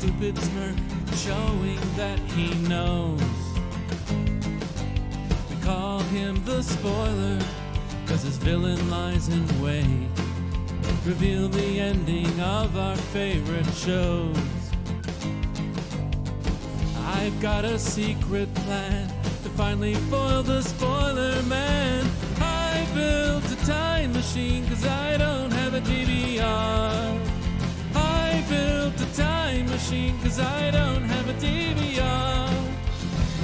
stupid smirk, showing that he knows. We call him the spoiler, 'cause his villain lies in wait. Reveal the ending of our favorite shows. I've got a secret plan to finally foil the spoiler man. I built a time machine 'cause I don't have a DVR. I built a time machine 'cause I don't have a DVR.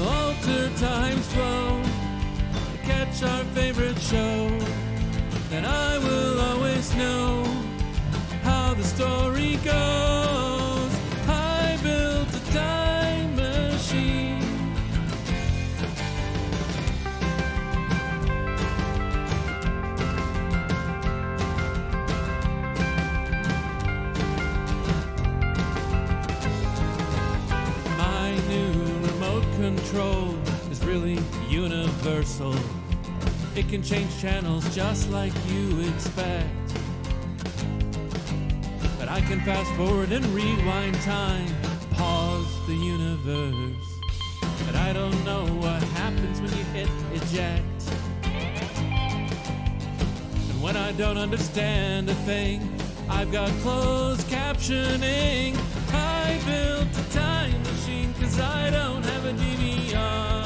Alter time's flow to catch our favorite show. Then I will always know how the story goes. I built a time machine. My new remote control is really universal. It can change channels just like you expect. But I can fast forward and rewind time, pause the universe. But I don't know what happens when you hit eject. And when I don't understand a thing, I've got closed captioning. I built a time machine 'cause I don't have a DVR.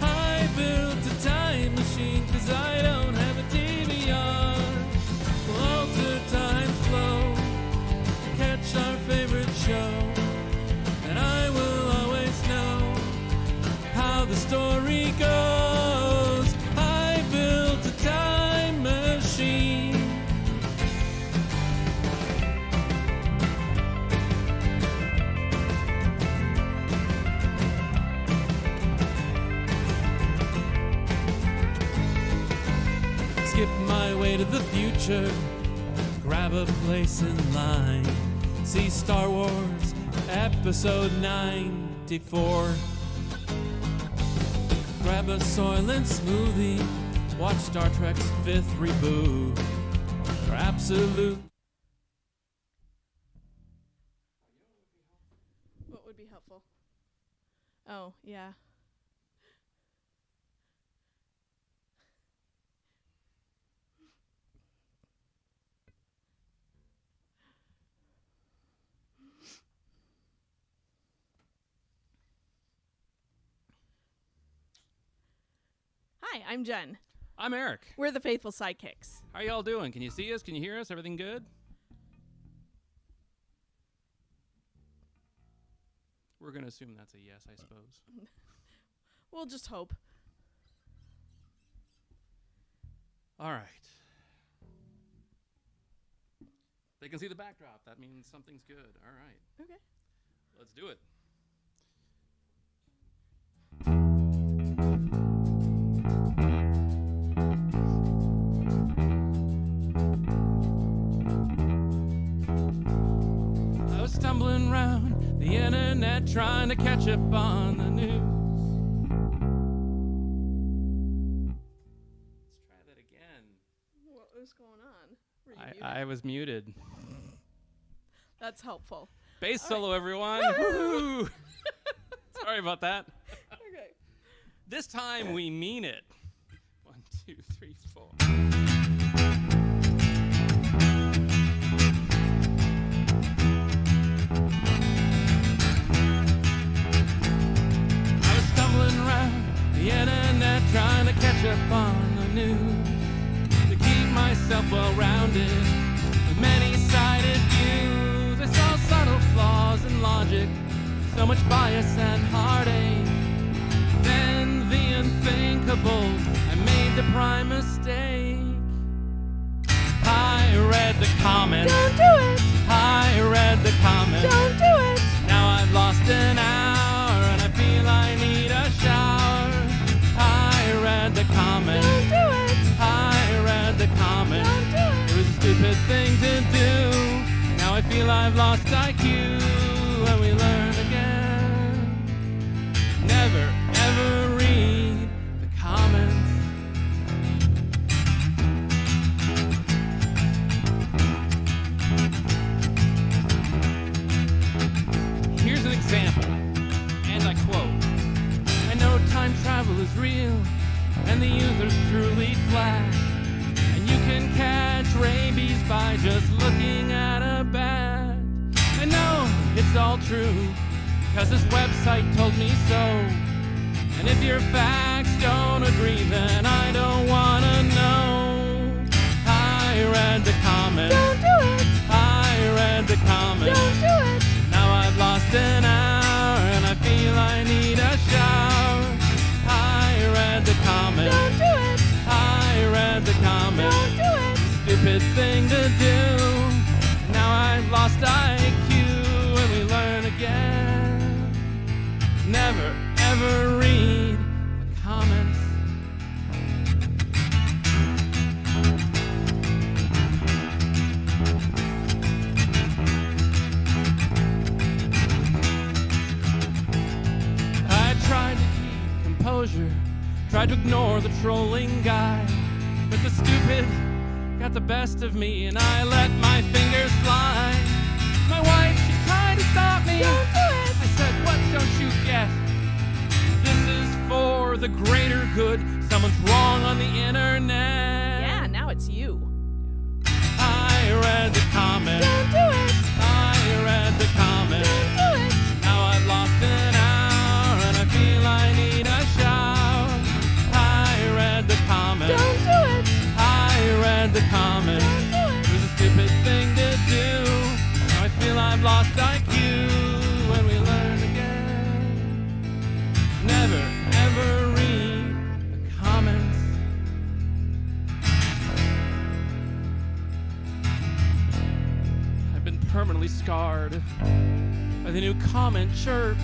I built a time machine 'cause I don't have a DVR. Alter time flow, catch our favorite show, and I will always know how the story goes. I built a time machine. Skip my way to the future, grab a place in line, see Star Wars episode 94. Grab a Soylent smoothie, watch Star Trek's 5th reboot, or absolute. What would be helpful? Oh, yeah. Hi, I'm Jen. I'm Eric. We're the Faithful Sidekicks. How y'all doing? Can you see us? Can you hear us? Everything good? We're going to assume that's a yes, I suppose. We'll just hope. All right. They can see the backdrop. That means something's good. All right. Okay. Let's do it. I was stumbling around the internet trying to catch up on the news. Let's try that again. What was going on? Were you muted? I was muted. That's helpful. Bass All solo, right. everyone. Woo-hoo. Sorry about that. Okay. This time we mean it. 1, 2, 3, 4. I was stumbling around the internet trying to catch up on the news, to keep myself well-rounded with many-sided views. I saw subtle flaws in logic, so much bias and heartache. Then the unthinkable, I made the prime mistake. I read the comments. Don't do it! I read the comments. Don't do it! Now I've lost an hour and I feel I need a shower. I read the comments. Don't do it! I read the comments. Don't do it! It was a stupid thing to do. Now I feel I've lost IQ and we learn again. Never, ever read the comments. is real and the youth are truly flat. And you can catch rabies by just looking at a bat. I know it's all true, 'cause this website told me so. And if your facts don't agree, then I don't wanna know. I read the comments. Don't do it. I read the comments. Don't do it. Now I've lost an hour and I feel I need a shower. I read the comments. Don't do it. I read the comments. Don't do it. Stupid thing to do. Now I've lost IQ and we learn again. Never ever read the comments. I tried to keep composure, tried to ignore the trolling guy, but the stupid got the best of me and I let my fingers fly. My wife, she tried to stop me. Don't do it. I said, what don't you get? This is for the greater good. Someone's wrong on the internet. Yeah, now it's you. I read the comments. Don't do it. I read the comments. Don't do it. Now I've lost an hour and I feel I need a shower. I read the comments. Don't do it. I read the comments. Don't do it. It was a stupid thing to do. Now I feel I've lost IQ when we learn again. Never ever read the comments. I've been permanently scarred by the new comment chirp.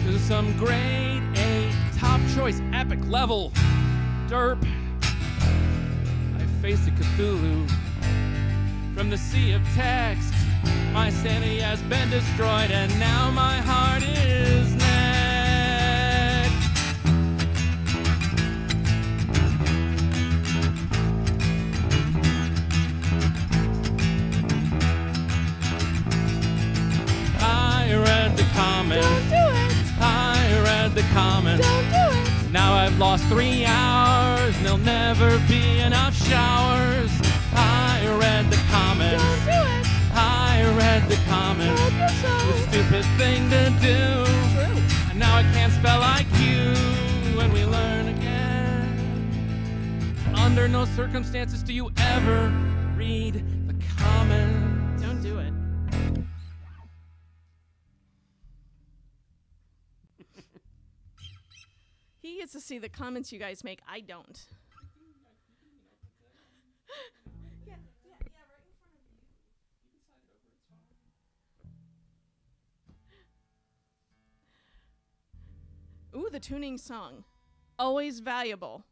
This is some grade A, top choice, epic level derp. I face a Cthulhu from the sea of text. My sanity has been destroyed and now my heart is next. I read the comments. Don't do it. I read the comments. Don't do it. Now I've lost 3 hours and there'll never be enough showers. I read the comments. Don't do it. I read the comments. Help yourself. The stupid thing to do. True. And now I can't spell IQ when we learn again. Under no circumstances do you ever read the comments. Don't do it. He gets to see the comments you guys make. I don't. Yeah, right in front of you. Ooh, the tuning song. Always valuable.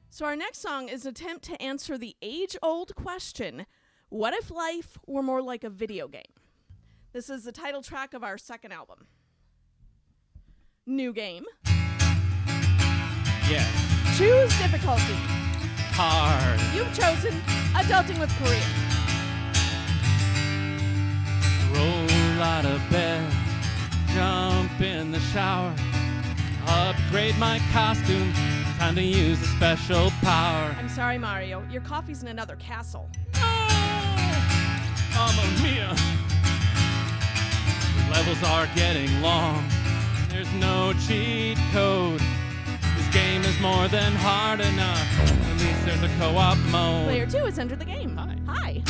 So our next song is an attempt to answer the age-old question, what if life were more like a video game? This is the title track of our second album. New game. Yes. Choose difficulty. Hard. You've chosen Adulting with Korea. Roll out of bed. Jump in the shower. Upgrade my costume. Time to use a special power. I'm sorry, Mario. Your coffee's in another castle. Oh, Mamma mia. The levels are getting long. There's no cheat code. This game is more than hard enough. At least there's a co-op mode. Player 2 has entered the game. Hi. Hi.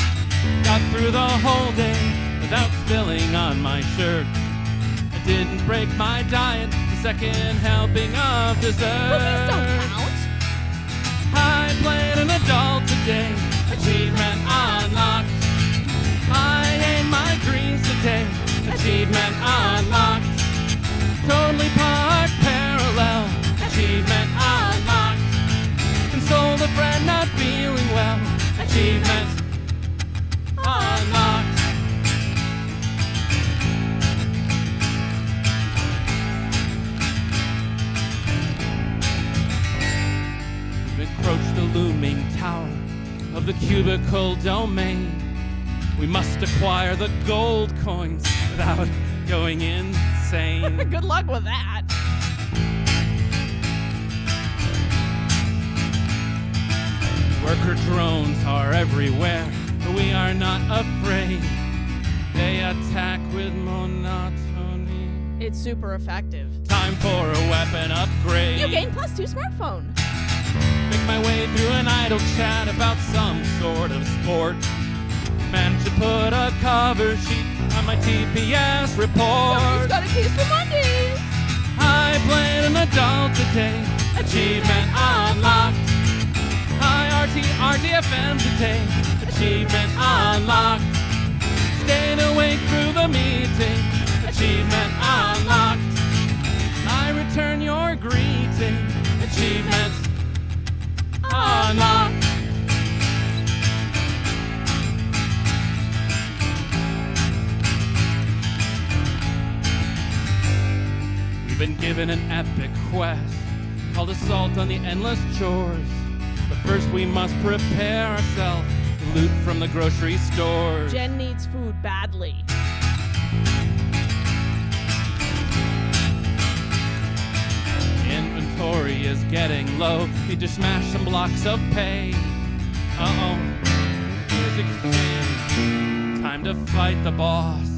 Got through the whole day without spilling on my shirt. I didn't break my diet, the second helping of dessert. Cookies don't count. I played an adult today. Achievement unlocked. I ate my dreams today. Achievement unlocked. Totally parked parallel. Achievement unlocked. Console a friend not feeling well. Achievement unlocked. We've approached the looming tower of the cubicle domain. We must acquire the gold coins without going insane. Good luck with that. Worker drones are everywhere, but we are not afraid. They attack with monotony. It's super effective. Time for a weapon upgrade. Iocane +2 smartphone. Make my way through an idle chat about some sort of sport. Managed to put a cover sheet on my TPS report. Somebody's got a case for Mondays. I played an adult today. Achievement unlocked. Hi RTFM today. Achievement unlocked. Stayed awake through the meeting. Achievement unlocked. I return your greeting. Achievement unlocked. We've been given an epic quest called Assault on the Endless Chores. But first we must prepare ourselves to loot from the grocery stores. Jen needs food badly. Inventory is getting low. Need to smash some blocks of pay. Uh-oh. Here's exchange. Time to fight the boss.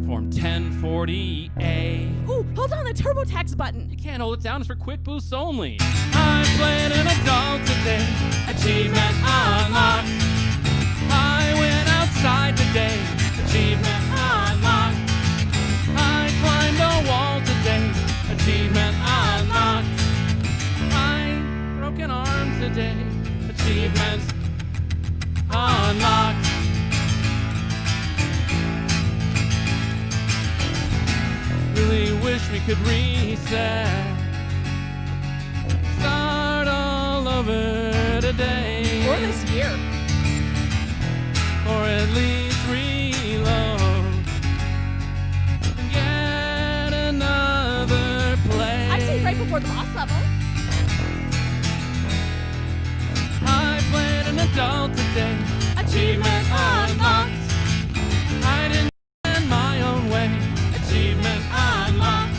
Form 1040A. Ooh, hold on the TurboTax button. You can't hold it down, it's for quick boosts only. I played an adult today. Achievement unlocked. I went outside today. Achievement unlocked. I climbed a wall today. Achievement unlocked. I broke an arm today. Achievement unlocked. Really wish we could reset. Start all over today. Or this year. Or at least reload. Get another play. I'd say right before the boss level. I played an adult today. Achievement unlocked. I didn't spend my own way. Achievement unlocked.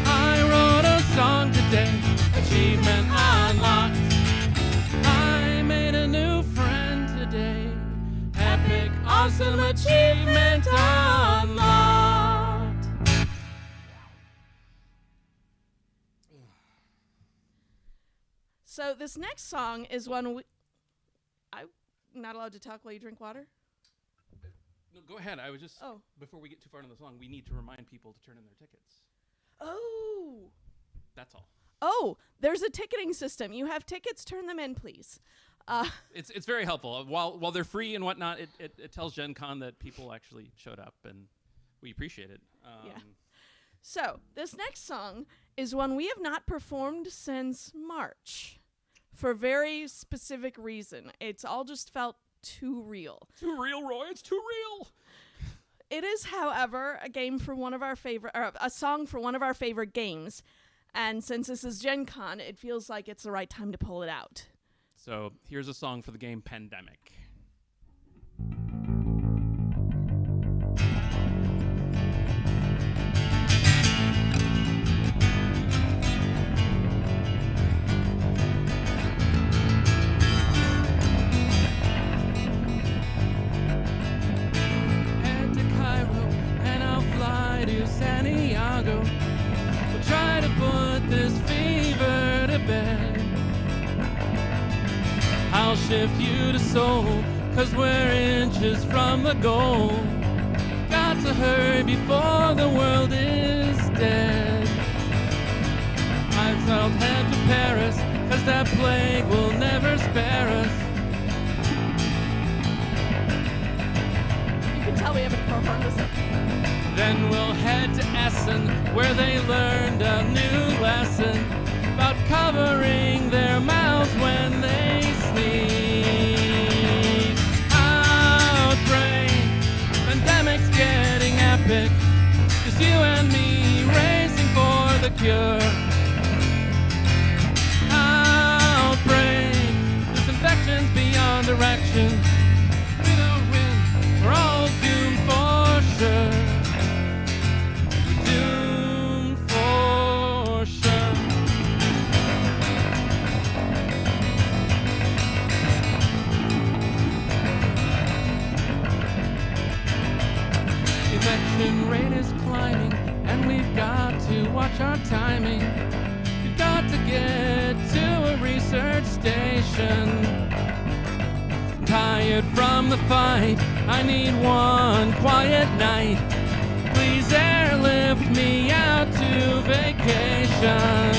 I wrote a song today. Achievement unlocked. I made a new friend today. Epic, awesome achievement unlocked. So this next song is one I'm not allowed to talk while you drink water? No, go ahead. I was just, Oh. before we get too far into the song, we need to remind people to turn in their tickets. Oh. That's all. Oh, there's a ticketing system. You have tickets, turn them in, please. It's very helpful. While they're free and whatnot, it tells Gen Con that people actually showed up, and we appreciate it. Yeah. So, this next song is one we have not performed since March for a very specific reason. It's all just felt too real. Too real, Roy. It's too real. It is, however, a game for one of our favorite, or a song for one of our favorite games. And since this is Gen Con, it feels like it's the right time to pull it out. So here's a song for the game Pandemic. Head to Cairo and I'll fly to Santiago. We'll try to put this fever to bed. I'll shift you to Seoul, 'cause we're inches from the goal. Got to hurry before the world is dead. I'll head to Paris, 'cause that plague will never spare us. You can tell we haven't performed this. Then we'll head to Essen, where they learned a new lesson about covering their mouths when they sneeze. Outbreak, pandemic's getting epic. Just you and me racing for the cure. Outbreak, this infection's beyond direction. We don't win, we're all doomed for sure. Doomed for sure. ocean rate is climbing, and we've got to watch our timing. We've got to get to a research station. Tired from the fight, I need one quiet night. Please airlift me out to vacation.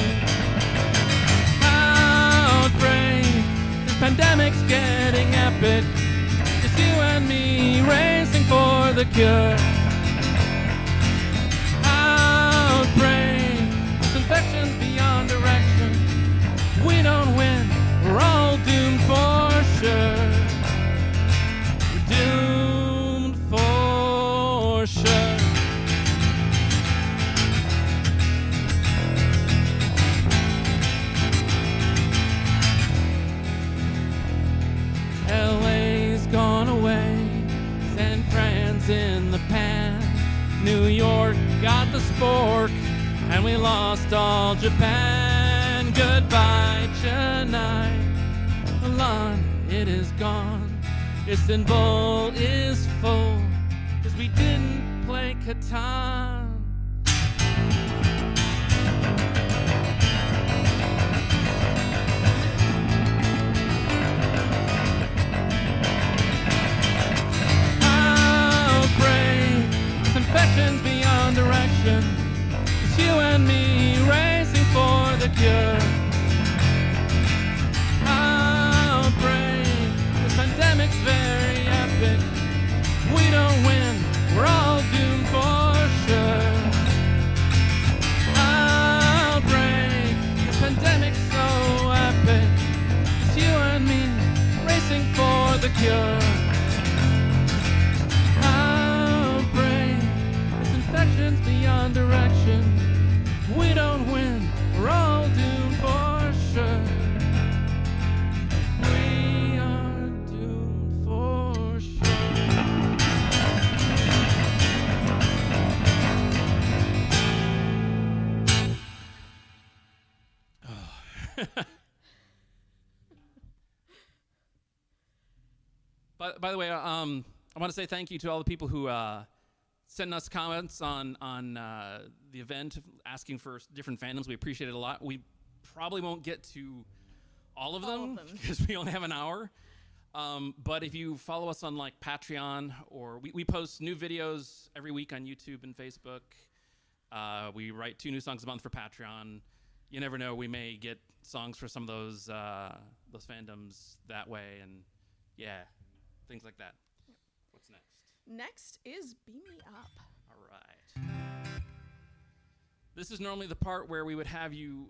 Outbreak, this pandemic's getting epic. Just you and me racing for the cure. Outbreak, this infection's beyond direction. We don't win, we're all doomed for sure. We're doomed for sure. LA's gone away, San Fran's in the pan, New York got the spork, and we lost all Japan. Goodbye, Chennai, Milan, it is gone. Istanbul is full, 'cause we didn't play Catan. Infections beyond direction. It's you and me racing for the cure. Outbreak, this pandemic's very epic. We don't win, we're all doomed for sure. Outbreak, this pandemic's so epic. It's you and me racing for the cure. Infections beyond direction. We don't win, we're all doomed for sure. We are doomed for sure. Oh. By the way, I want to say thank you to all the people who send us comments on the event, asking for different fandoms. We appreciate it a lot. We probably won't get to all of them because we only have an hour. But if you follow us on like Patreon, or we post new videos every week on YouTube and Facebook. We write 2 new songs a month for Patreon. You never know, we may get songs for some of those fandoms that way, and yeah, things like that. What's next? Next is Beam Me Up. All right. This is normally the part where we would have you,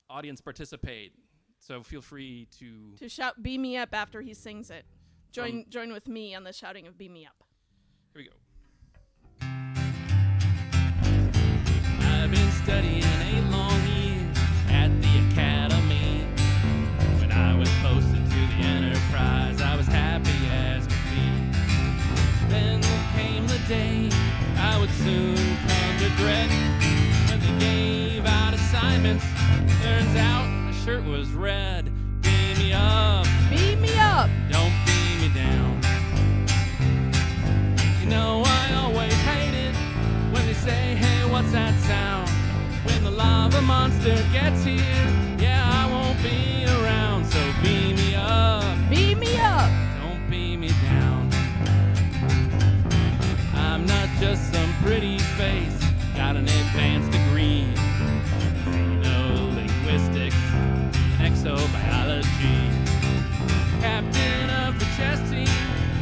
audience, participate. So feel free to shout Beam Me Up after he sings it. Join with me on the shouting of Beam Me Up. Here we go. I've been studying 8 long years at the academy. When I was posted to the Enterprise, I was happy as could be. Then came the day I would soon come to dread, when they gave out assignments. Turns out my shirt was red. Beam me up. Beam me up. Don't beam me down. You know I always hate it when they say, hey, what's that sound? When the lava monster gets here, yeah, I won't be around. So beam me up. Beam me up. Don't beam me down. I'm not just some pretty face, got an advanced degree in linguistics and exobiology. Captain of the chess team,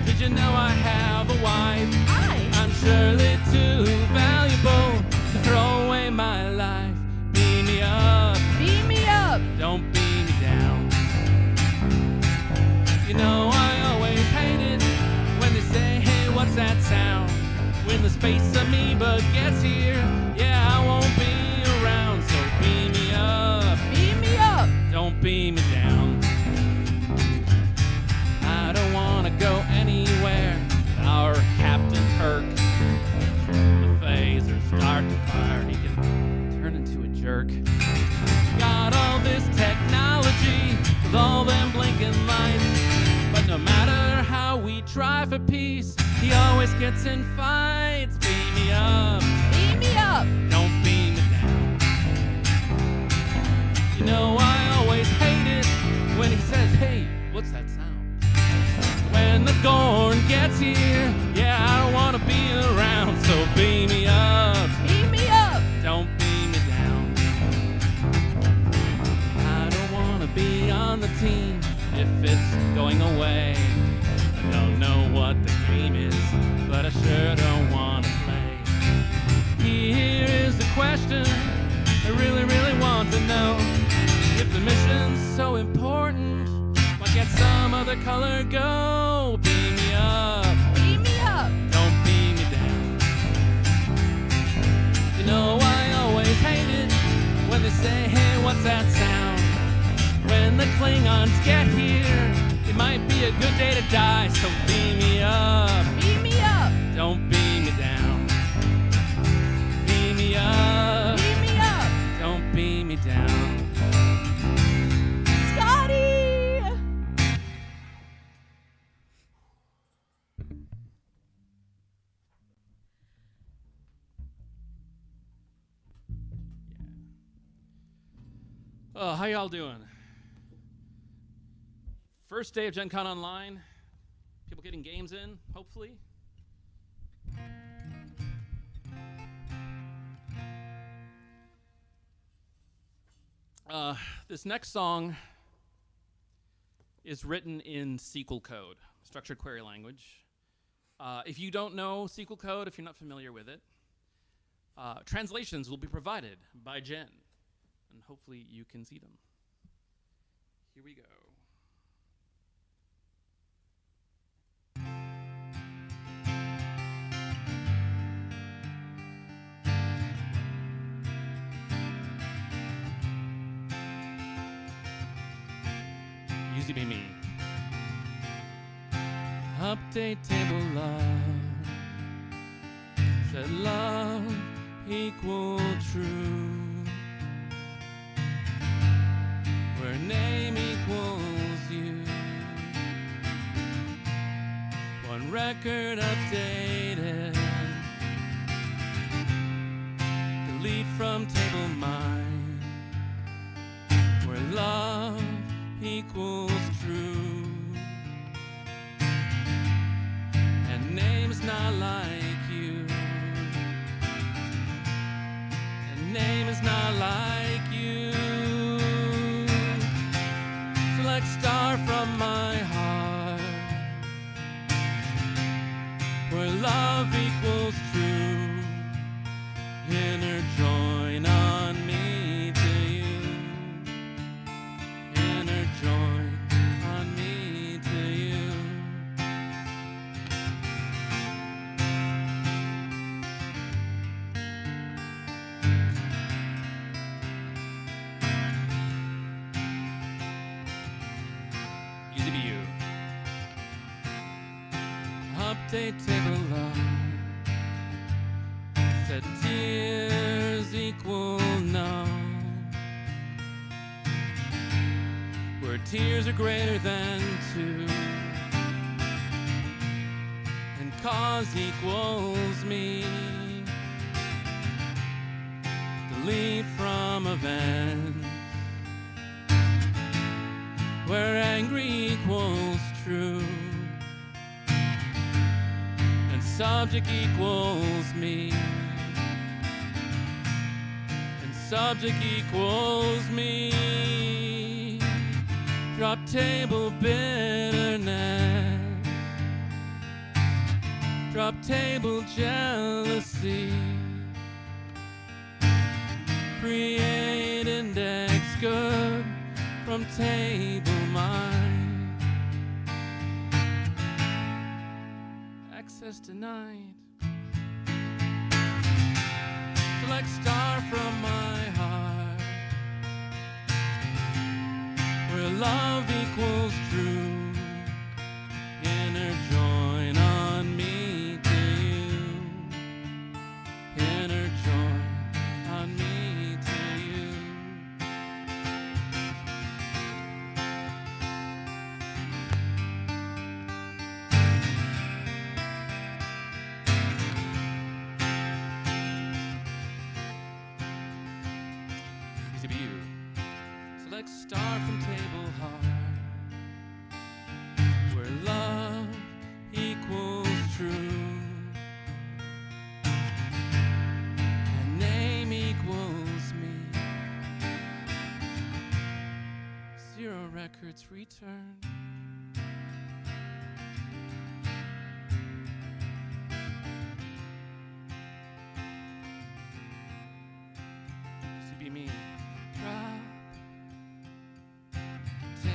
did you know I have a wife? Hi. I'm surely too valuable to throw away my life. Beam me up. Beam me up. Don't beam me down. You know I always hate it when they say, hey, what's that sound? When the space amoeba gets here, yeah, I won't be around. So beam me up. Beam me up. Don't beam me down. I don't want to go anywhere. Our Captain Kirk, the phasers start to fire, he can turn into a jerk. Got all this technology with all them blinking lights, but no matter how we try for peace, he always gets in fights. Beam beam me up. Beam me up. Don't beam me down. You know I always hate it when he says, hey, what's that sound? When the Gorn gets here, yeah, I don't want to be around. So beam me up. Beam me up. Don't beam me down. I don't want to be on the team if it's going away. I don't know what the game is, but I sure don't want to play. Here is the question I really, really want to know. If the mission's so important, why can't some other color go? Beam me up. Beam me up. Don't beam me down. You know I always hate it when they say, hey, what's that sound? When the Klingons get here, it might be a good day to die. So beam me up. Beam me up. Don't beam me down. Beam me up. Beam me up. Don't beam me down. Scotty! Oh, how y'all doing? First day of Gen Con Online. People getting games in, hopefully. This next song is written in SQL code, structured query language. If you don't know SQL code, if you're not familiar with it, translations will be provided by Jen, and hopefully you can see them. Here we go. Usually be me. Update table love. Said love equal true. Where name equals you. One record updated. Delete from table mine. Where love equals true, and name's not like you, and name is not like you. Select star from my heart, where love equals true. Inner join on me to you. Inner join on me to you. Easy be you. Update table love. Said tears equal no. Where tears are greater than two, and cause equals me. Delete from events, where angry equals true, and subject equals me, and subject equals me. Drop table bitterness, drop table jealousy, create index good from table mine, access denied. Select star from my heart, where love equals true. Inner join on me to you. Inner join on me to you. like star from Table Heart, where love equals true, and name equals me. 0 records return. Be me. Drop table.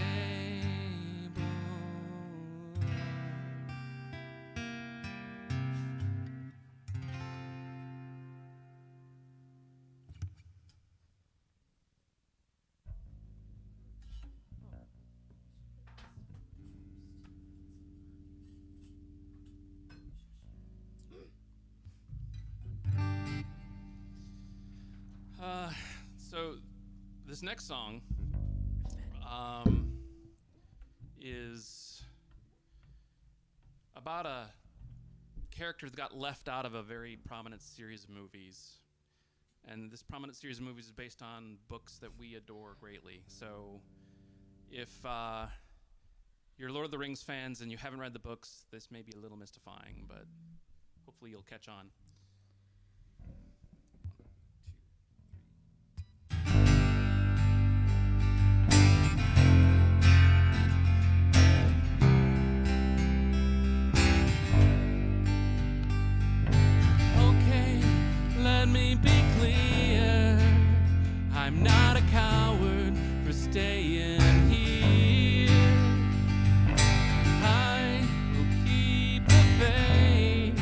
So this next song is about a character that got left out of a very prominent series of movies. And this prominent series of movies is based on books that we adore greatly. So if you're Lord of the Rings fans and you haven't read the books, this may be a little mystifying, but hopefully you'll catch on. Let me be clear, I'm not a coward for staying here. I will keep the faith,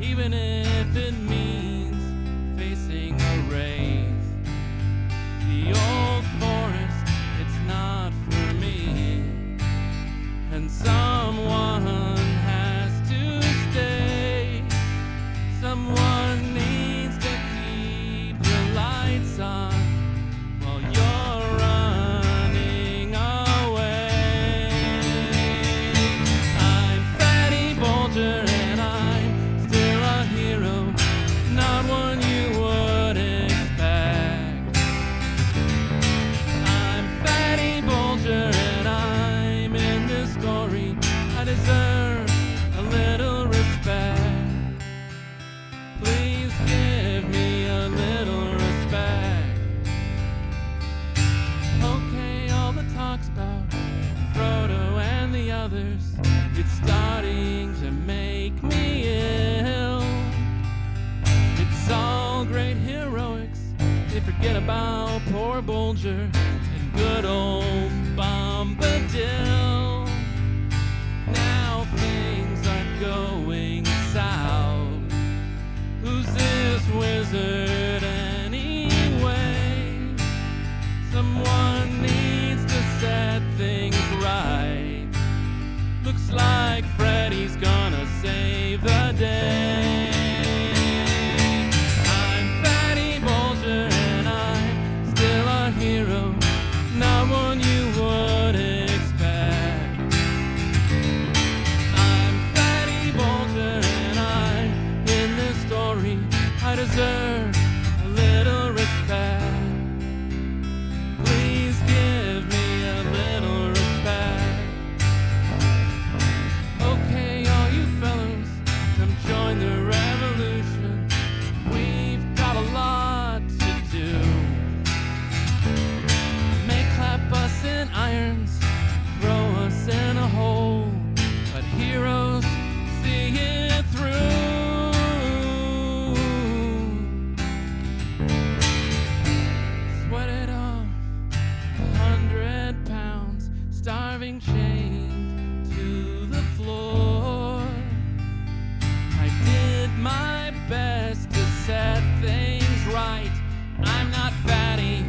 even if it means facing a wraith. The old forest, it's not for me, and someone has to stay. Someone needs to keep the lights on while you're running away. I'm Fatty Bulger and I'm still a hero, not one you would expect. I'm Fatty Bulger and I'm in this story. I deserve a little respect. Please give me a little respect. Okay, all the talks about Frodo and the others, it's starting to make me ill. It's all great heroics, they forget about poor Bulger and good old Bombadil. Now things aren't going south. Who's this wizard anyway? Someone needs to set things right. Looks like Freddy's gonna save the day. I'm Fatty Bulger and I'm still a hero, not one you would expect. I'm Fatty Bulger and I'm in this story. I deserve a little respect. Please give me a little respect. Okay, all you fellows, come join the revolution. We've got a lot to do. May clap us in irons, throw us in a hole, but heroes see it through. Sweat it off, 100 pounds, starving chained to the floor. I did my best to set things right. I'm not Fatty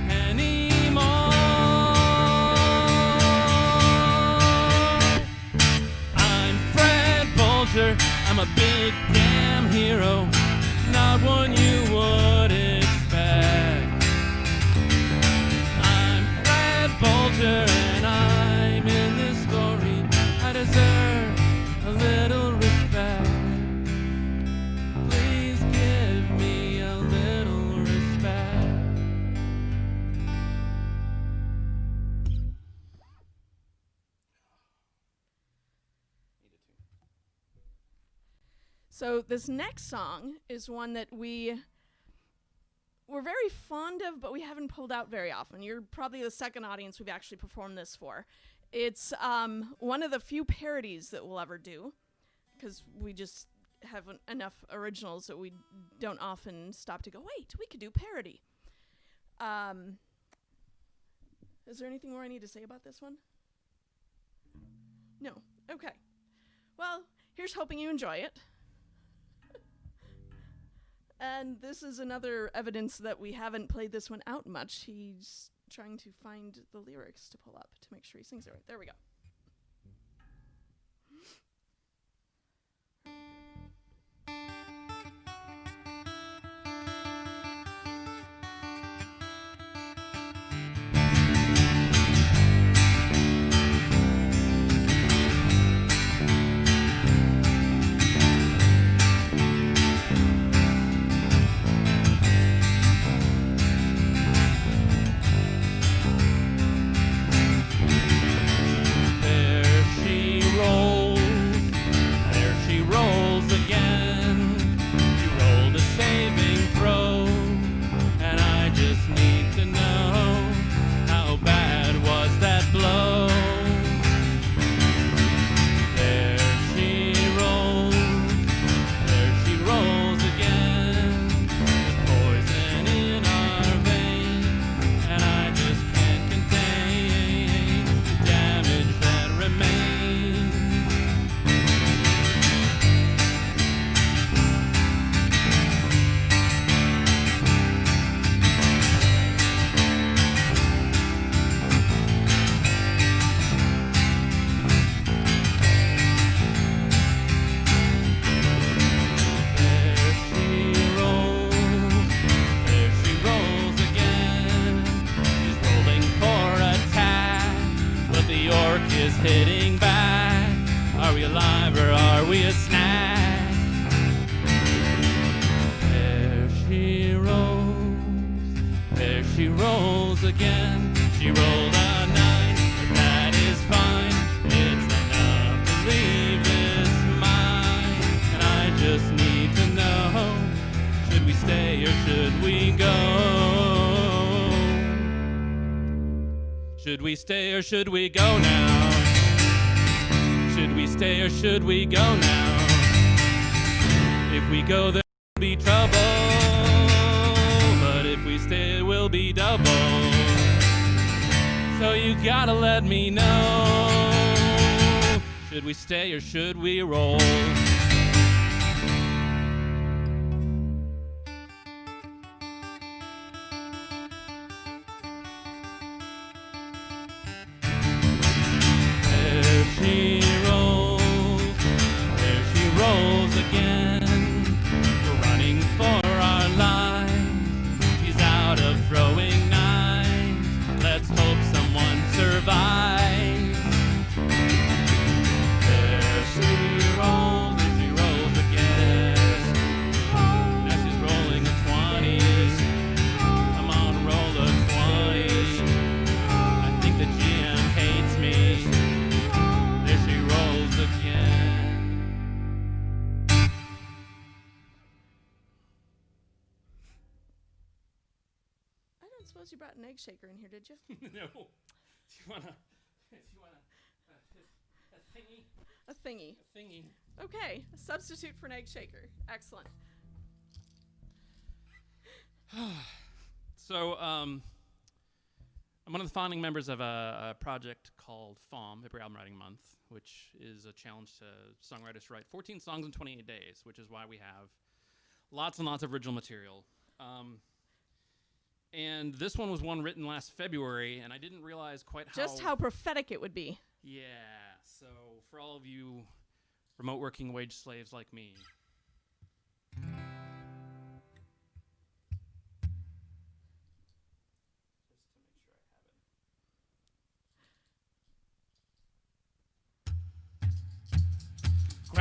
anymore. I'm Fred Bulger, I'm a big damn hero, not one you would expect. I'm Fred Bulger and I'm in this story. I deserve a little respect. Please give me a little respect. So this next song is one that we're very fond of, but we haven't pulled out very often. You're probably the second audience we've actually performed this for. It's one of the few parodies that we'll ever do, because we just have enough originals that we don't often stop to go, wait, we could do parody. Is there anything more I need to say about this one? No. Okay. Well, here's hoping you enjoy it. And this is another evidence that we haven't played this one out much. He's trying to find the lyrics to pull up to make sure he sings it right. There we go. Hitting back. Are we alive or are we a snack? There she rolls again. She rolled a 9, but that is fine. It's enough to leave this mine. And I just need to know, should we stay or should we go? Should we stay or should we go now? Should we stay or should we go now? If we go there'll be trouble, but if we stay it will be double. So you gotta let me know, should we stay or should we roll? You brought an egg shaker in here, did you? No. Do you wanna a thingy? A thingy. A thingy. Okay, a substitute for an egg shaker. Excellent. So, I'm one of the founding members of a project called FALM, February Album Writing Month, which is a challenge to songwriters to write 14 songs in 28 days, which is why we have lots and lots of original material. And this one was one written last February, and I didn't realize quite how prophetic it would be. Yeah, so for all of you remote working wage slaves like me.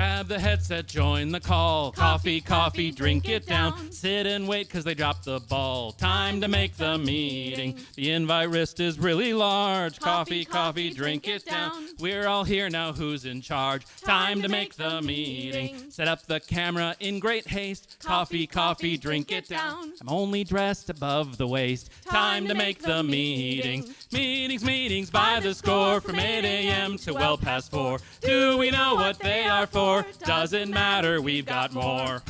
Grab the headset, join the call. Coffee, coffee, drink it down. Sit and wait cause they dropped the ball. Time to make the meeting. The invite wrist is really large. Coffee, coffee, drink it down. We're all here now, who's in charge? Time to make the meeting. Set up the camera in great haste. Coffee, coffee, drink it down. I'm only dressed above the waist. Time to make the meeting. Meetings, meetings by the score from 8 a.m. to well past 4. Do we know what they are for? Doesn't matter, we've got more.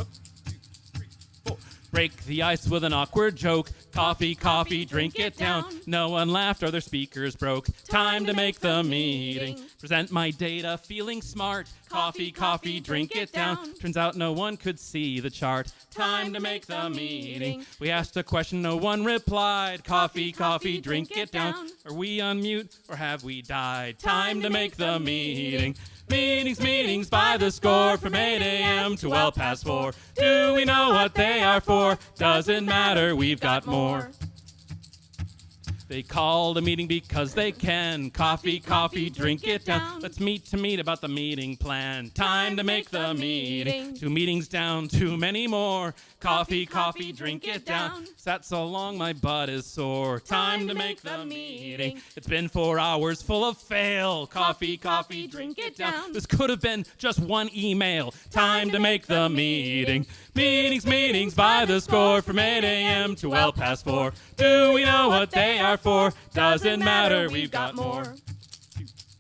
Break the ice with an awkward joke. Coffee, coffee, drink it down. No one laughed or their speakers broke. Time to make the meeting. Present my data, feeling smart. Coffee, coffee, drink it down. Turns out no one could see the chart. Time to make the meeting. We asked a question, no one replied. Coffee, coffee, drink it down. Are we on mute or have we died? Time to make the meeting. Meetings, meetings by the score from 8 a.m. to well past 4. Do we know what they are for? Doesn't matter, we've got more. They called a meeting because they can. Coffee, coffee, drink it down. Let's meet to meet about the meeting plan. Time to make the meeting. 2 meetings down, too many more. Coffee, coffee, drink it down. Sat so long my butt is sore. Time to make the meeting. It's been 4 hours full of fail. Coffee, coffee, drink it down. This could have been just one email. Time to make the meeting. Meetings, meetings by the score from 8 a.m. to well past 4. Do we know what they are for? Doesn't matter, we've got more. 2,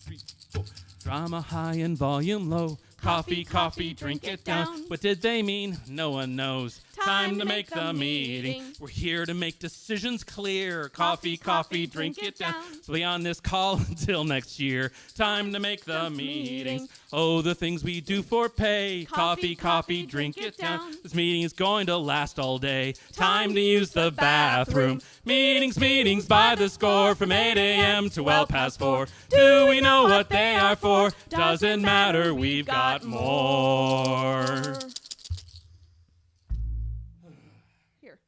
3, 4. Drama high and volume low. Coffee, coffee, drink it down. What did they mean? No one knows. Time to make the meeting. We're here to make decisions clear. Coffee, coffee, drink it down. So be on this call until next year. Time to make the meetings. Oh, the things we do for pay. Coffee, coffee, drink it down. This meeting is going to last all day. Time to use the bathroom. Meetings, meetings by the score from 8 a.m. to well past 4. Do we know what they are for? Doesn't matter, we've got more. Here.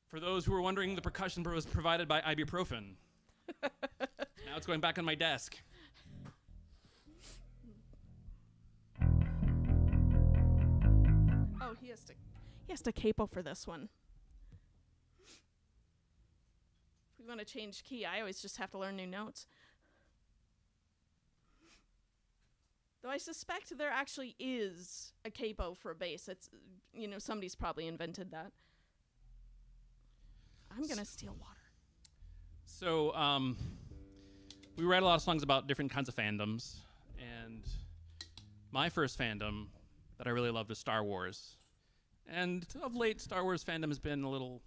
For those who were wondering, the percussion was provided by ibuprofen. Now it's going back on my desk. Oh, he has to capo for this one. If we want to change key, I always just have to learn new notes. Though I suspect there actually is a capo for a bass. It's, somebody's probably invented that. I'm going to steal water. So, we write a lot of songs about different kinds of fandoms. And my first fandom that I really loved is Star Wars. And of late, Star Wars fandom has been a little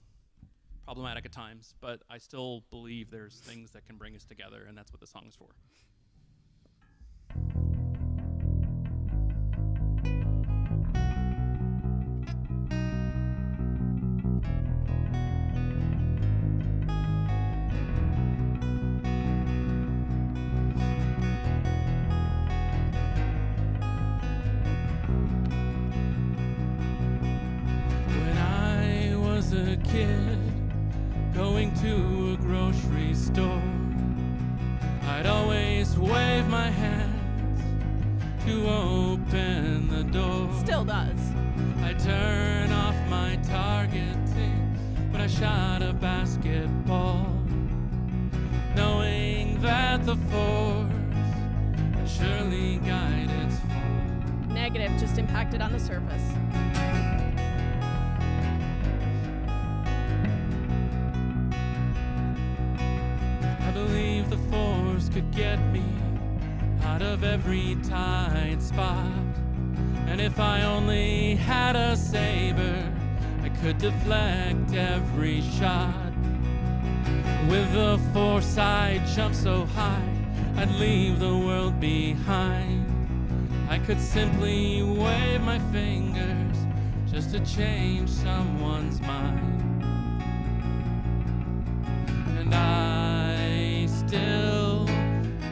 problematic at times, but I still believe there's things that can bring us together, and that's what the song is for. Going to a grocery store, I'd always wave my hands to open the door. Still does. I'd turn off my targeting when I shot a basketball, knowing that the force would surely guide its fall. Negative, just impacted on the surface. I believe the force could get me out of every tight spot. And if I only had a saber, I could deflect every shot. With the force I'd jump so high, I'd leave the world behind. I could simply wave my fingers just to change someone's mind. And I still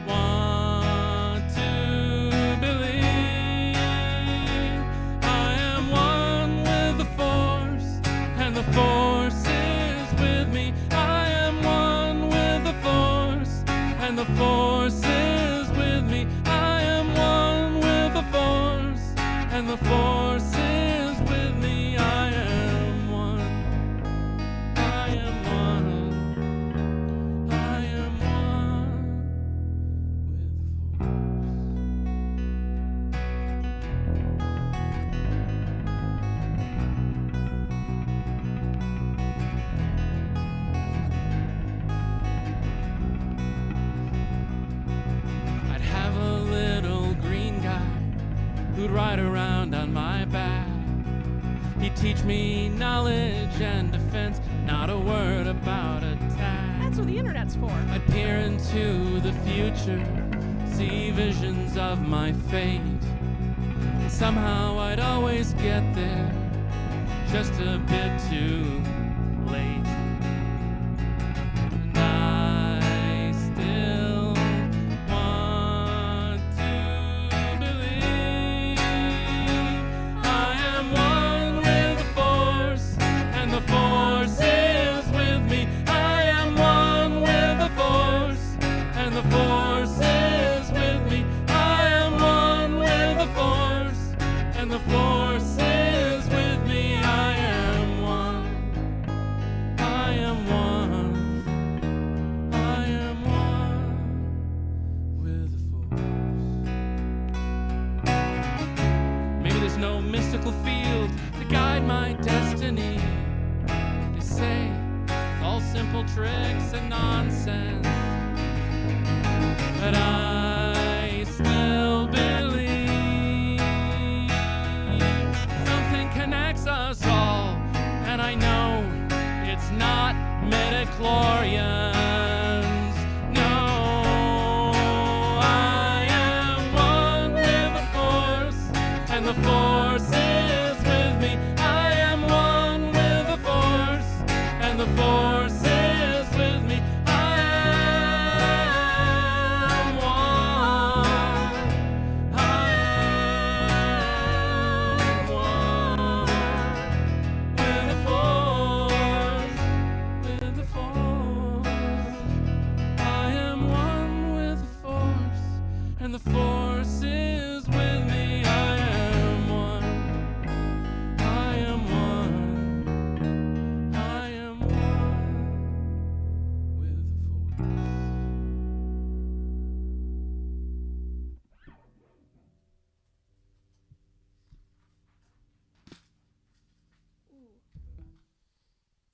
want to believe I am one with the force, and the force is with me. I am one with the force, and the force is with me. I am one with who'd ride around on my back. He'd teach me knowledge and defense, not a word about attack. That's what the internet's for. I'd peer into the future, see visions of my fate. And somehow I'd always get there, just a bit too late. And I still want to believe I am one with the Force, and the Force is with me. I am one with the Force, and the Force is with me. I am one with the Force, and the Force is with me. I am one. I am one. I am one with the Force. Maybe there's no mystical field to guide my destiny. They say it's all simple tricks and nonsense, but I still believe something connects us all, and I know it's not midichlorians. No, I am one with the Force, and the Force is with me. I am one with the Force, and the Force is with me. I am one. I am one with the Force, with the Force. I am one with the Force, and the Force is with me. I am one. I am one. I am one with the Force.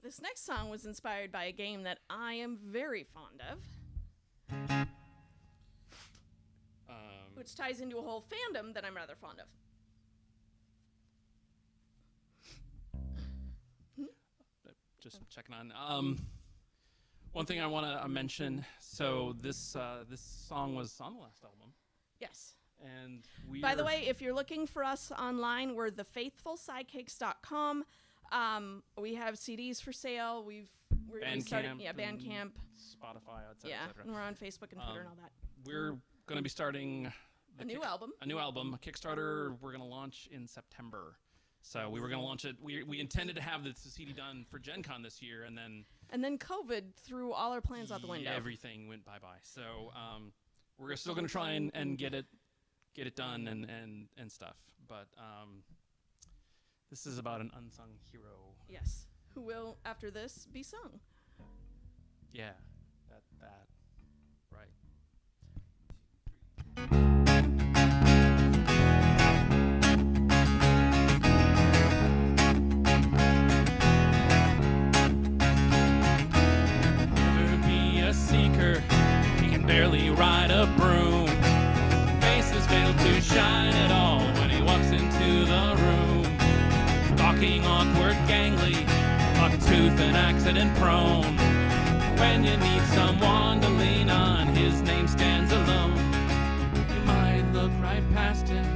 This next song was inspired by a game that I am very fond of, which ties into a whole fandom that I'm rather fond of. Just checking on. One thing I want to mention. So this song was on the last album, Yes. and we. By the way, if you're looking for us online, we're thefaithfulsidekicks.com. We have CDs for sale. We started, Bandcamp, Bandcamp. Spotify, etc. Yeah, and we're on Facebook and Twitter and all that. We're going to be starting A new album. A Kickstarter we're going to launch in September. So we were going to launch it. We intended to have the CD done for Gen Con this year, and then COVID threw all our plans out the window. Everything went bye-bye. So we're still going to try and get it done and stuff. But this is about an unsung hero. Yes. Who will, after this, be sung. Yeah, that, right. Never be a seeker, he can barely ride a broom. Faces fail to shine at all when he walks into the room. Stalking, awkward, gangly, buck-tooth and accident-prone. When you need someone to lean on, his name stands alone. You might look right past him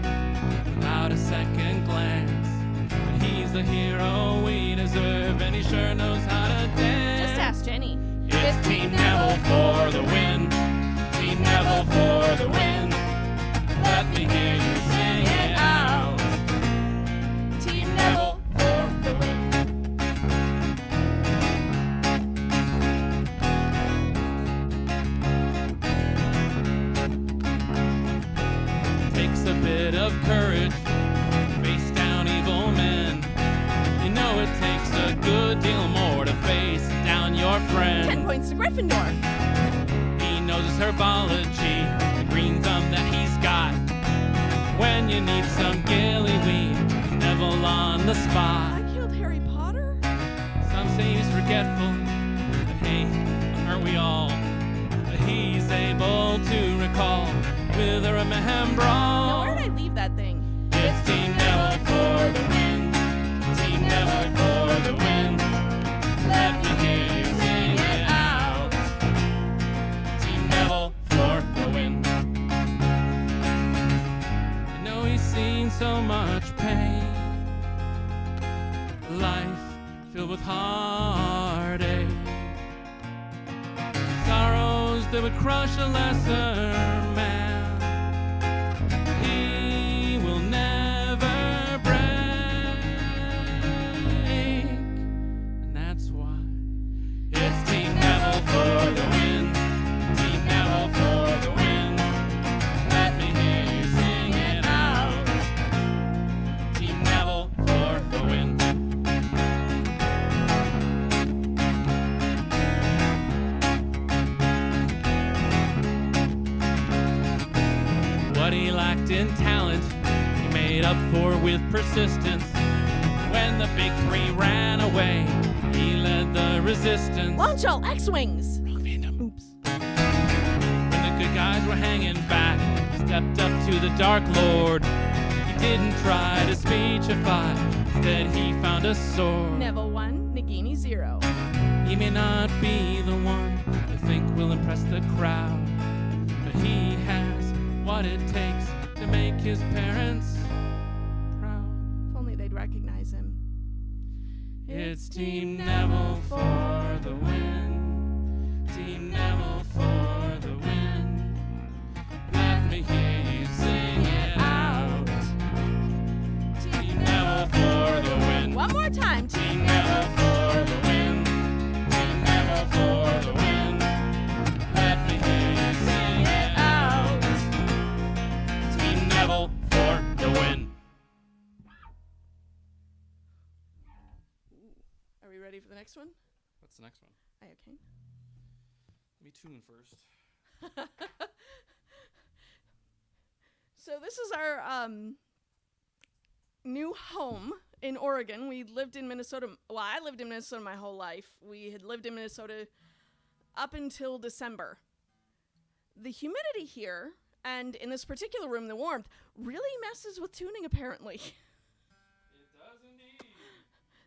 without a second glance, but he's the hero we deserve, and he sure knows how to dance. Just ask Jenny. It's Team Neville for the win. Team Neville for the win. Let me hear you sing it out. Team Neville for the win. Takes a bit of courage to face down evil men. You know it takes a good deal more to face down your friend. 10 points to Gryffindor. He knows his herbology, the green thumb that he's got. When you need some gillyweed, he's Neville on the spot. I killed Harry Potter? Some say he's forgetful, but hey, aren't we all? But able to recall with a remembrance. Now, where did I leave that thing? It's Team Neville for the win. Team Neville for the win. Let me hear you sing it out. Team Neville for the win. I know he's seen so much pain. Life filled with heartache. Sorrows that would crush a lesser man. He will never break. And that's why it's Team Neville for the win. Team Neville for the win. Let me hear you sing it out. Team Neville for the win. What he lacked in talent, he made up for with persistence. When the big three ran away, he led the resistance. Launch all X-Wings! Oops. When the good guys were hanging back, he stepped up to the Dark Lord. He didn't try to speechify, instead he found a sword. Neville 1, Nagini 0. He may not be the one you think will impress the crowd, but he has what it takes to make his parents proud. If only they'd recognize him. It's Team Neville for the win. Team Neville for the win. Let me hear you sing it out. Team Neville for the win. One more time. Team Neville for the win. Team Neville for the win. Let me hear you sing it out. Team Neville for the win. Are we ready for the next one? What's the next one? Iocane. Let me tune first. So this is our new home in Oregon. We lived in Minnesota. Well, I lived in Minnesota my whole life. We had lived in Minnesota up until December. The humidity here, and in this particular room, the warmth, really messes with tuning, apparently. It does indeed.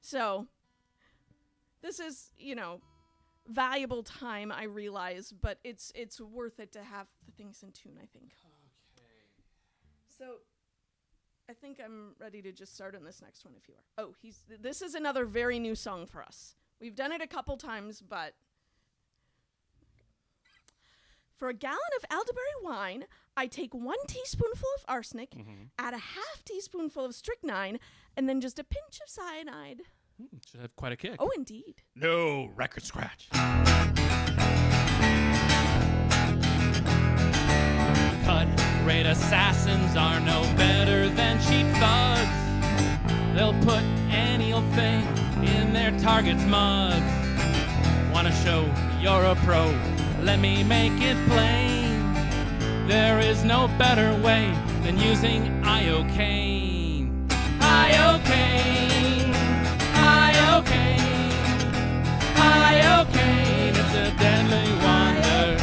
So this is, valuable time, I realize, but it's worth it to have the things in tune, I think. Okay. So I think I'm ready to just start on this next one if you are. Oh, this is another very new song for us. We've done it a couple times, but for a gallon of elderberry wine, I take 1 teaspoonful of arsenic, add a half teaspoonful of strychnine, and then just a pinch of cyanide. Should have quite a kick. Oh, indeed. No, record scratch. Cut-rate assassins are no better than cheap thugs. They'll put any old thing in their target's mugs. Wanna show you're a pro? Let me make it plain. There is no better way than using Iocane. Iocane. Iocane. Iocane. It's a deadly wonder,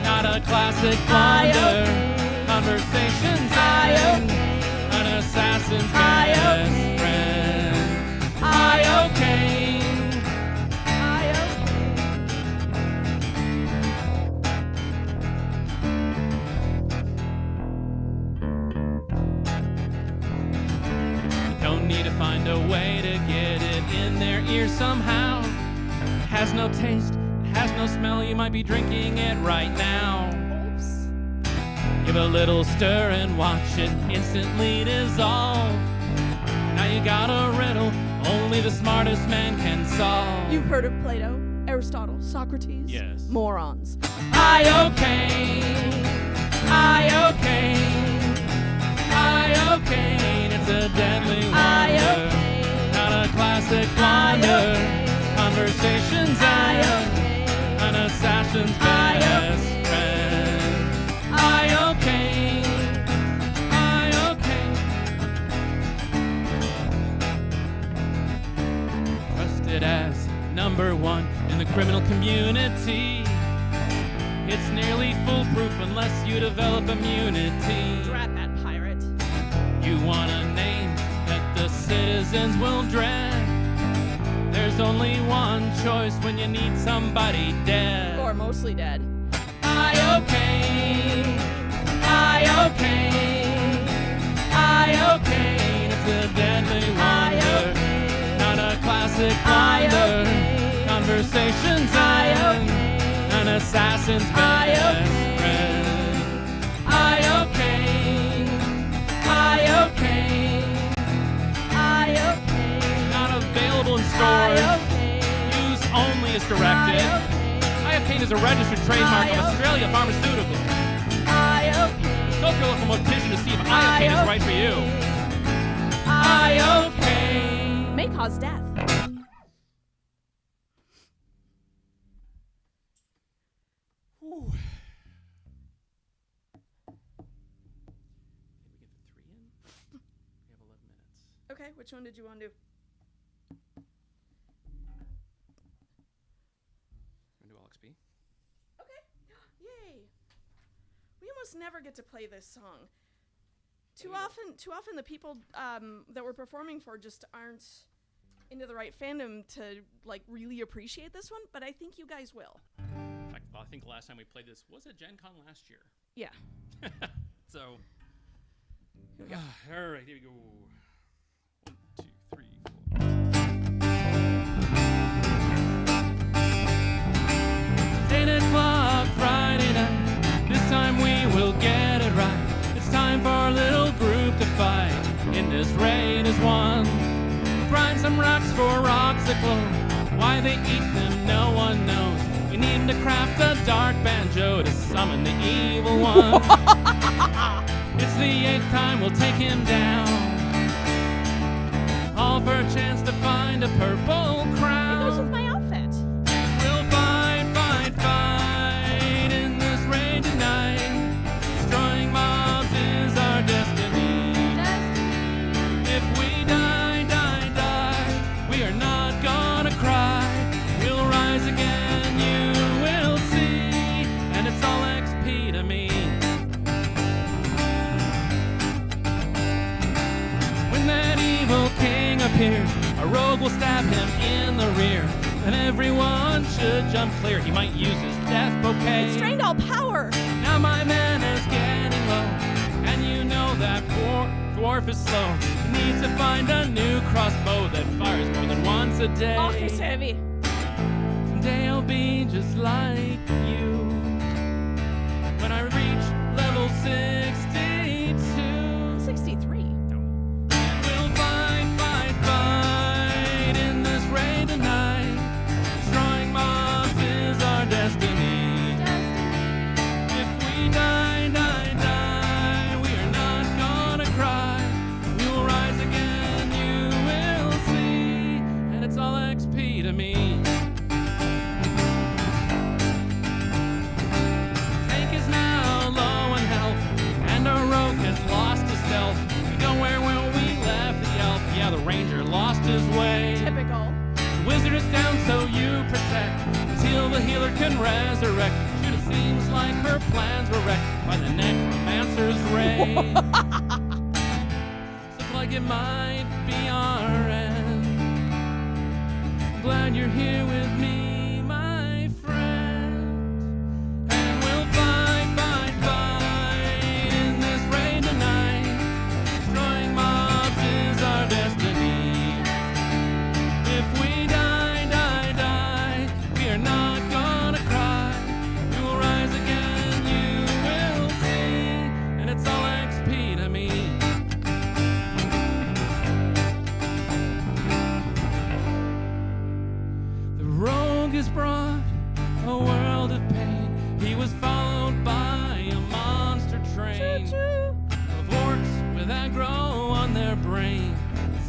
not a classic blunder. Conversations end, an assassin's best friend. Iocane. Don't need to find a way to get it in their ear somehow. Has no taste, has no smell, you might be drinking it right now. Oops. Give a little stir and watch it instantly dissolve. Now you got a riddle only the smartest man can solve. You've heard of Plato, Aristotle, Socrates? Yes. Morons. Iocane. Iocane. Iocane. It's a deadly wonder, not a classic blunder. Conversations end, an assassin's best friend. Iocane. Iocane. Trusted as number one in the criminal community. It's nearly foolproof unless you develop immunity. Drat that pirate. You wanna citizens will dread. There's only one choice when you need somebody dead. Or mostly dead. Iocane, Iocane, Iocane. It's a deadly wonder, not a classic blunder. Conversations end, an assassin's best friend. Iocane, Iocane, Iocane. not available in stores. Use only as directed. Iocane is a registered trademark of Australia Pharmaceuticals. Consult your local mortician to see if Iocane is right for you. Iocane may cause death. Ooh. Did we get the 3 in? We have 11 minutes. Okay, which one did you want to do? Want to do all XP? Okay. Yay. We almost never get to play this song. Too often the people that we're performing for just aren't into the right fandom to like really appreciate this one, but I think you guys will. In fact, I think the last time we played this was at Gen Con last year. Yeah. So, Here we go. all right, here we go. 1, 2, 3, 4. 8 o'clock Friday night. This time we will get it right. It's time for our little group to fight. In this raid is one. Grind some rocks for rocks that glow. Why they eat them, no one knows. We need to craft a dark banjo to summon the evil one. It's the 8th time we'll take him down. All for a chance to find a purple crown. It goes with my outfit. We'll fight, fight, fight in this raid tonight. Destroying mobs is our destiny. If we die, die, die, we are not gonna cry. We'll rise again, you will see, and it's all XP to me. When that evil king appears, a rogue will stab him in the rear, and everyone should jump clear. He might use his death bouquet. It's drained all power. Now my mana's getting low, and you know that poor dwarf is slow. He needs to find a new crossbow that fires more than once a day. Oh, he's heavy. Someday I'll be just like you. When I reach level 62, 63. and we'll fight, fight, fight in this raid tonight. Destroying mobs is our destiny. If we die, die, die, we are not gonna cry. We will rise again, you will see, and it's all XP to me. Tank is now low in health, and our rogue has lost his stealth. We go where we left the elf. Yeah, the ranger lost his way. Typical. The wizard is down, so you protect until the healer can resurrect. Shoot, it seems like her plans were wrecked by the necromancer's ray. Looks like it might be our end. I'm glad you're here with me, my friend. And we'll fight, fight, fight in this raid tonight. Destroying mobs is our destiny. If we die, die, die, we are not gonna cry. We will rise again, you will see, and it's all XP to me. The rogue has brought a world of pain. He was followed by a monster train of orcs with aggro on their brain.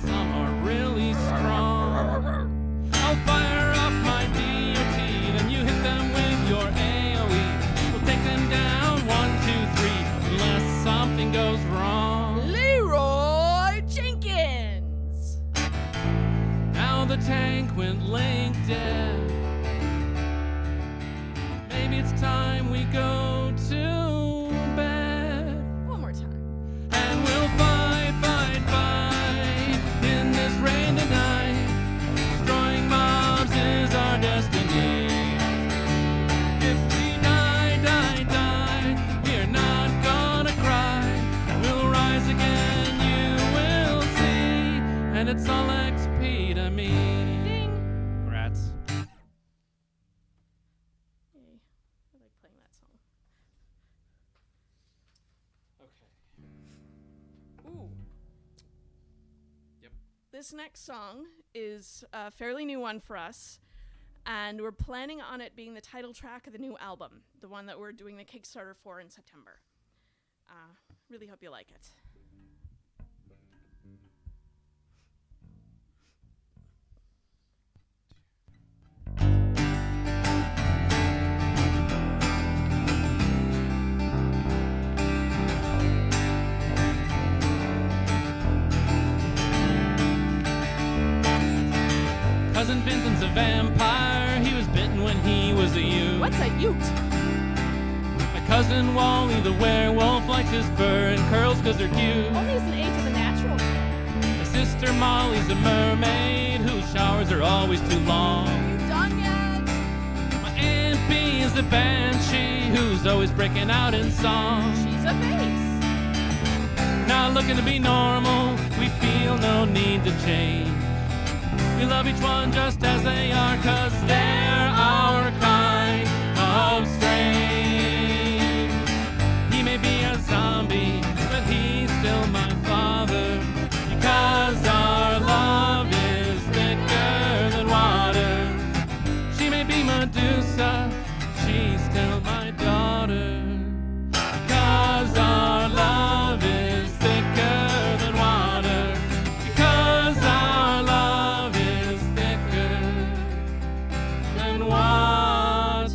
Some are really strong. I'll fire off my DOT, then you hit them with your AoE. We'll take them down 1, 2, 3, unless something goes wrong. Leroy Jenkins. Now the tank went link dead. Maybe it's time we go to bed. One more time. And we'll fight, fight, fight in this raid. and it's all XP to me. Ding. Congrats. Yay. I like playing that song. Okay. Ooh. Yep. This next song is a fairly new one for us, and we're planning on it being the title track of the new album, the one that we're doing the Kickstarter for in September. Really hope you like it. Cousin Vincent's a vampire. He was bitten when he was a youth. What's a ute? My cousin Wally the werewolf likes his fur and curls 'cause they're cute. Only as an age of the natural. My sister Molly's a mermaid whose showers are always too long. Are you done yet? My Aunt B is a banshee who's always breaking out in song. She's a vase. Not looking to be normal, we feel no need to change. We love each one just as they are, 'cause they're our kind of strange. He may be a zombie, but he's still my father, because our love is thicker than water. She may be Medusa, she's still my daughter, because our love is thicker than water, because our love is thicker than water.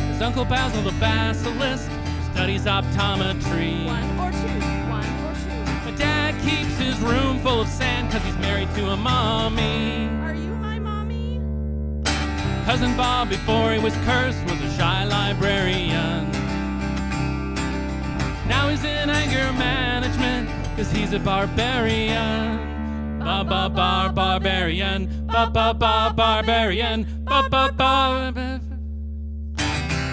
His Uncle Basil the basilisk studies optometry. One or two. My dad keeps his room full of sand 'cause he's married to a mommy. Are you my mommy? Cousin Bob, before he was cursed, was a shy librarian. Now he's in anger management 'cause he's a barbarian. Barbarian. Barbarian.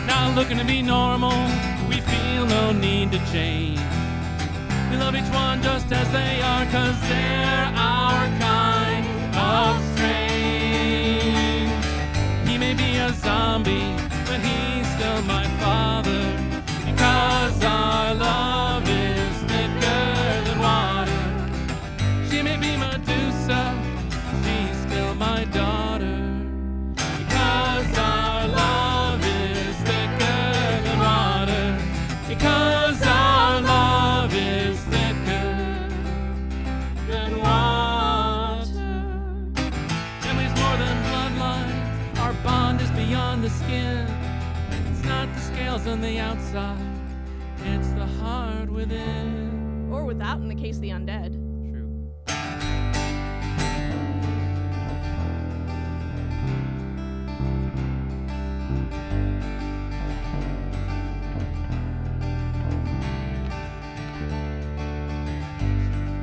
Not looking to be normal, we feel no need to change. We love each one just as they are, 'cause they're our kind of strange. He may be a zombie, but he's still my father, because our love is thicker than water. She may be Medusa, she's still my daughter, because our love is thicker than water, because our love is thicker than water. Family's more than bloodlines, our bond is beyond the skin. It's not the scales on the outside, it's the heart within. Or without, in the case of the undead. True.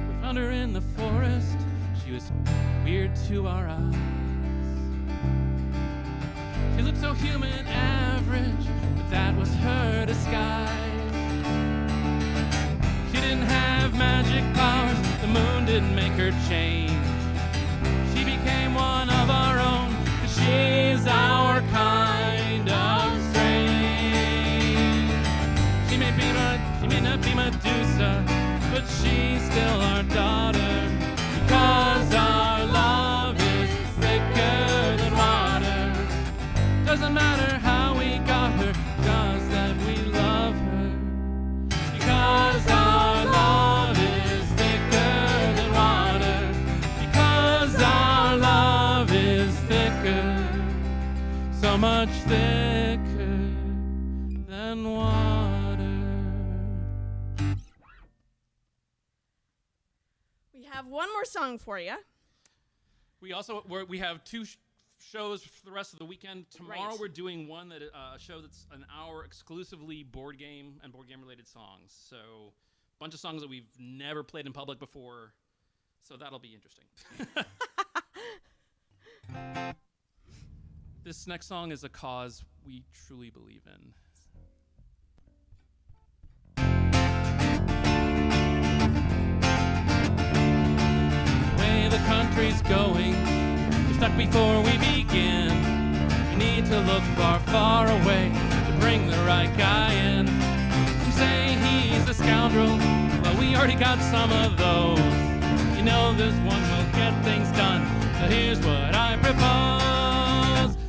We found her in the forest. She was weird to our eyes. She looked so human average, but that was her disguise. She didn't have magic powers, the moon didn't make her change. She became one of our own, 'cause she's our kind of strange. She may not be Medusa, but she's still our daughter, because our love is thicker than water. Doesn't matter how we got her, just that we love her, because our love is thicker than water, because our love is thicker, so much thicker than water. We have one more song for you. We have two shows for the rest of the weekend. Tomorrow Right. we're doing one that a show that's an hour exclusively board game and board game related songs. So a bunch of songs that we've never played in public before. So that'll be interesting. This next song is a cause we truly believe in. The way the country's going, we're stuck before we begin. We need to look far, far away to bring the right guy in. Some say he's a scoundrel, well, we already got some of those. You know this one will get things done, so here's what I propose.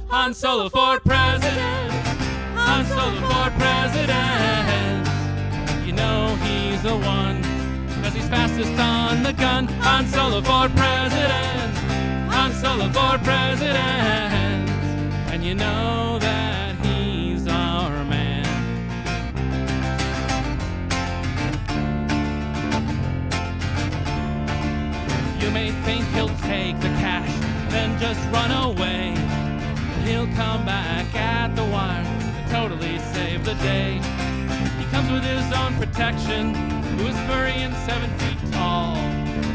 Han Solo for president, Han Solo for president. You know he's the one, cause he's fastest on the gun. Han Solo for president, Han Solo for president. And you know that he's our man. You may think he'll take the cash, then just run away. He'll come back at the wire to totally save the day. He comes with his own protection, who is furry and 7 feet tall.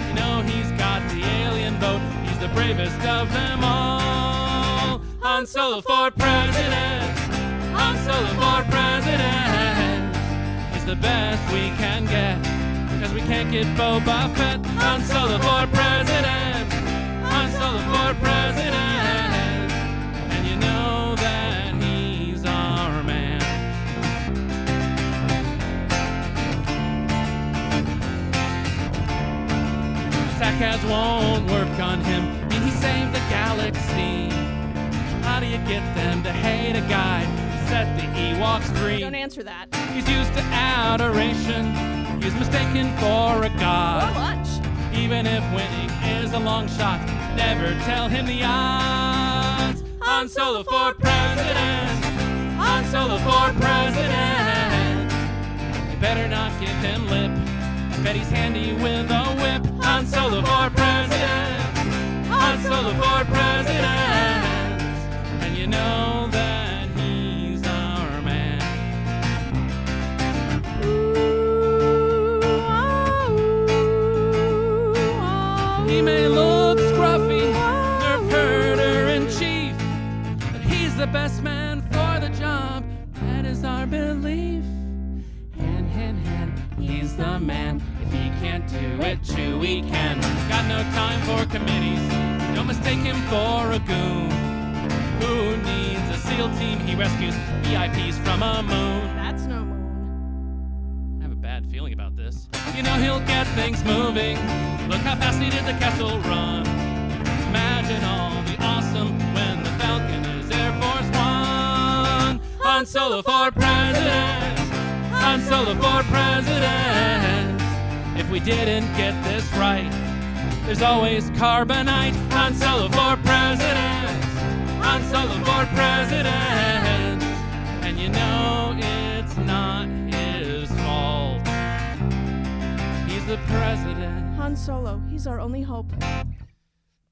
You know he's got the alien vote, he's the bravest of them all. Han Solo for president, Han Solo for president. He's the best we can get, cause we can't get Boba Fett. Han Solo for president, Han Solo for president. And you know that he's our man. Ads won't work on him, he saved the galaxy. How do you get them to hate a guy who set the Ewoks free? Don't answer that. He's used to adoration, he's mistaken for a god. Or lunch. Even if winning is a long shot, never tell him the odds. Han Solo for president, Han Solo for president. You better not give him lip, bet he's handy with a whip. Han Solo for president, Han Solo for president. And you know that he's our man. He may look scruffy, nerf herder in chief, but he's the best man for the job. That is our belief. Hand, hand, hand, he's the man. If he can't do it, Chewie can. Got no time for committees, don't mistake him for a goon. Who needs a SEAL team? He rescues VIPs from a moon. That's no moon. I have a bad feeling about this. You know he'll get things moving. Look how fast he did the Kessel Run. Imagine all the awesome when the Falcon is Air Force One. Han Solo for president, Han Solo for president. If we didn't get this right, there's always carbonite. Han Solo for president, Han Solo for president. And you know it's not his fault. He's the president. Han Solo, he's our only hope.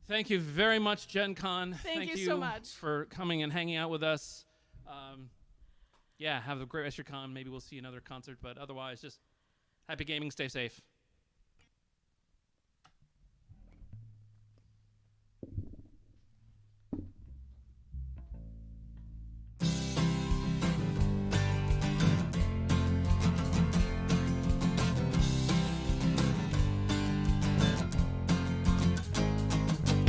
Thank you very much, Gen Con. Thank you so much for coming and hanging out with us. Yeah, have a great rest of your con. Maybe we'll see another concert, but otherwise, just happy gaming, stay safe.